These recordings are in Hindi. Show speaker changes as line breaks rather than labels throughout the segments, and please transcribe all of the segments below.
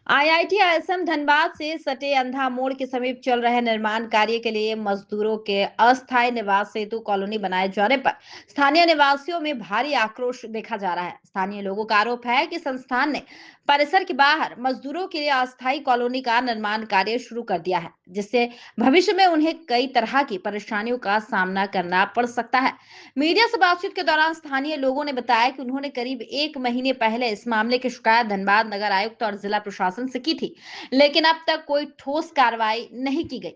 आईआईटी आईएसएम धनबाद से सटे अंधा मोड़ के समीप चल रहे निर्माण कार्य के लिए मजदूरों के अस्थायी निवास हेतु कॉलोनी बनाए जाने पर स्थानीय निवासियों में भारी आक्रोश देखा जा रहा है। स्थानीय लोगों का आरोप है कि संस्थान ने परिसर के बाहर मजदूरों के लिए अस्थायी कॉलोनी का निर्माण कार्य शुरू कर दिया है, जिससे भविष्य में उन्हें कई तरह की परेशानियों का सामना करना पड़ सकता है। मीडिया से बातचीत के दौरान स्थानीय लोगों ने बताया कि उन्होंने करीब 1 महीने पहले इस मामले की शिकायत धनबाद नगर आयुक्त और जिला प्रशासन से की थी, लेकिन अब तक कोई ठोस कार्रवाई नहीं की गई।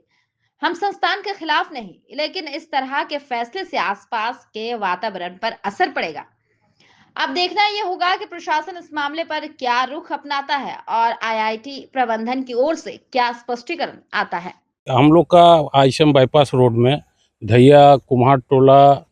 हम संस्थान के खिलाफ नहीं, लेकिन इस तरह के फैसले से आसपास के वातावरण पर असर पड़ेगा। अब देखना यह होगा कि प्रशासन इस मामले पर क्या रुख अपनाता है और आईआईटी प्रबंधन की ओर से क्या स्पष्टीकरण आता है।
हम लोग का आइसम बाईपास रोड में धैया कुम्हार टोला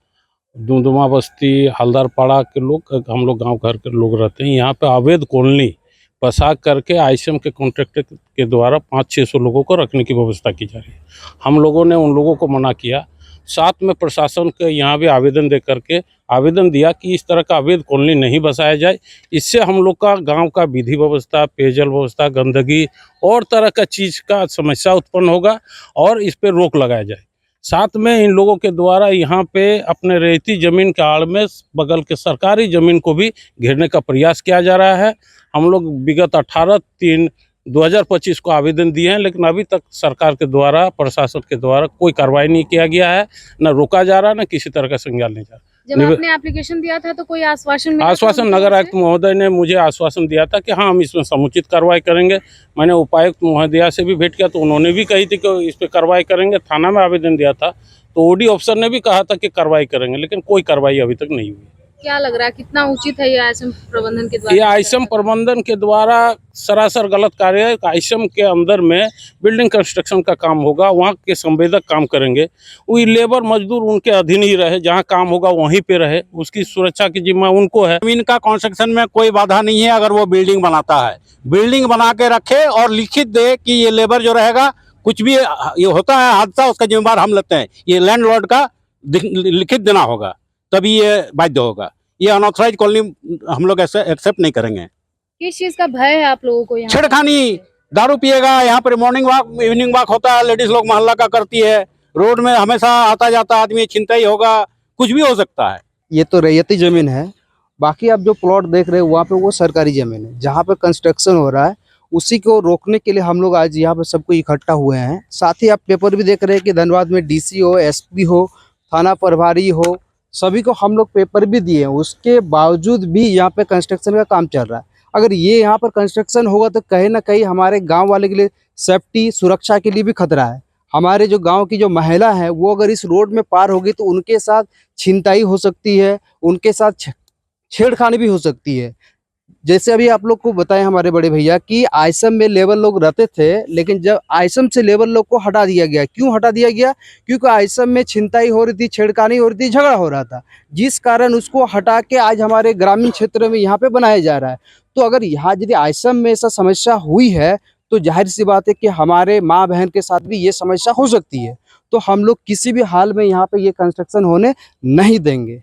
दुमदुमा बस्ती हल्दरपाड़ा के लोग हम लोग गांव घर के लोग रहते हैं। यहाँ पे अवैध कॉलोनी बसा करके आइसम के कॉन्ट्रैक्टर के द्वारा 500-600 लोगों को रखने की व्यवस्था की जा रही है। हम लोगों ने उन लोगों को मना किया, साथ में प्रशासन के यहाँ भी आवेदन दे करके आवेदन दिया कि इस तरह का अवैध कॉलोनी नहीं बसाया जाए। इससे हम लोग का गांव का विधि व्यवस्था, पेयजल व्यवस्था, गंदगी और तरह का चीज़ का समस्या उत्पन्न होगा और इस पर रोक लगाया जाए। साथ में इन लोगों के द्वारा यहाँ पे अपने रेती ज़मीन के आड़ में बगल के सरकारी ज़मीन को भी घेरने का प्रयास किया जा रहा है। हम लोग विगत 18/3/2025 को आवेदन दिए हैं, लेकिन अभी तक सरकार के द्वारा, प्रशासन के द्वारा कोई कार्रवाई नहीं किया गया है, न रोका जा रहा, न किसी तरह का संज्ञान नहीं जा रहा।
जब आपने एप्लीकेशन दिया था तो कोई आश्वासन मिला था?
आश्वासन नगर आयुक्त महोदय ने मुझे आश्वासन दिया था कि हाँ, हम इसमें समुचित कार्रवाई करेंगे। मैंने उपायुक्त महोदया से भी भेंट किया तो उन्होंने भी कही थी कि इस पर कार्रवाई करेंगे। थाना में आवेदन दिया था तो ओडी अफसर ने भी कहा था कि कार्रवाई करेंगे, लेकिन कोई कार्रवाई अभी तक नहीं हुई।
क्या लग रहा है कितना उचित है ये आईएसएम प्रबंधन के द्वारा?
ये आईएसएम प्रबंधन के द्वारा सरासर गलत कार्य है। आईएसएम के अंदर में बिल्डिंग कंस्ट्रक्शन का काम होगा, वहाँ के संवेदक काम करेंगे, वही लेबर मजदूर उनके अधीन ही रहे, जहाँ काम होगा वहीं पे रहे, उसकी सुरक्षा की जिम्मा उनको है।
जमीन का कंस्ट्रक्शन में कोई बाधा नहीं है। अगर वो बिल्डिंग बनाता है, बिल्डिंग बना के रखे और लिखित दे कि ये लेबर जो रहेगा, कुछ भी ये होता है हादसा, उसका जिम्मेदार हम लेते हैं। ये लैंडलॉर्ड का लिखित देना होगा, तभी ये बाध्य होगा। ये अनऑथराइज कॉलोनी हम लोग ऐसे एक्सेप्ट नहीं करेंगे।
किस चीज का भय है आप लोगों को? यहाँ
छेड़खानी, दारू पिएगा, यहाँ पर मॉर्निंग वॉक इवनिंग वॉक होता है, लेडीज लोग मोहल्ला का करती है, रोड में हमेशा आता जाता आदमी छिनता ही होगा, कुछ भी हो सकता है।
ये तो रैयती जमीन है। बाकी आप जो प्लॉट देख रहे हो वहाँ पे वो सरकारी जमीन है, जहाँ पे कंस्ट्रक्शन हो रहा है उसी को रोकने के लिए हम लोग आज यहाँ पे सबको इकट्ठा हुए हैं। साथ ही आप पेपर भी देख रहे हैं कि धनबाद में डीसी हो, एसपी हो, थाना प्रभारी हो, सभी को हम लोग पेपर भी दिए हैं। उसके बावजूद भी यहाँ पे कंस्ट्रक्शन का काम चल रहा है। अगर ये यहाँ पर कंस्ट्रक्शन होगा तो कहीं ना कहीं हमारे गाँव वाले के लिए सेफ्टी, सुरक्षा के लिए भी खतरा है। हमारे जो गांव की जो महिला है वो अगर इस रोड में पार होगी तो उनके साथ छिनताई हो सकती है, उनके साथ छेड़खानी भी हो सकती है। जैसे अभी आप लोग को बताएं हमारे बड़े भैया कि आइसम में लेबर लोग रहते थे, लेकिन जब आइसम से लेबर लोग को हटा दिया गया, क्यों हटा दिया गया? क्योंकि आइसम में छिनताई हो रही थी, छेड़खानी हो रही थी, झगड़ा हो रहा था, जिस कारण उसको हटा के आज हमारे ग्रामीण क्षेत्र में यहाँ पे बनाया जा रहा है। तो अगर यहाँ यदि आइसम में ऐसा समस्या हुई है तो जाहिर सी बात है कि हमारे माँ बहन के साथ भी ये समस्या हो सकती है। तो हम लोग किसी भी हाल में यहाँ पे ये कंस्ट्रक्शन होने नहीं देंगे।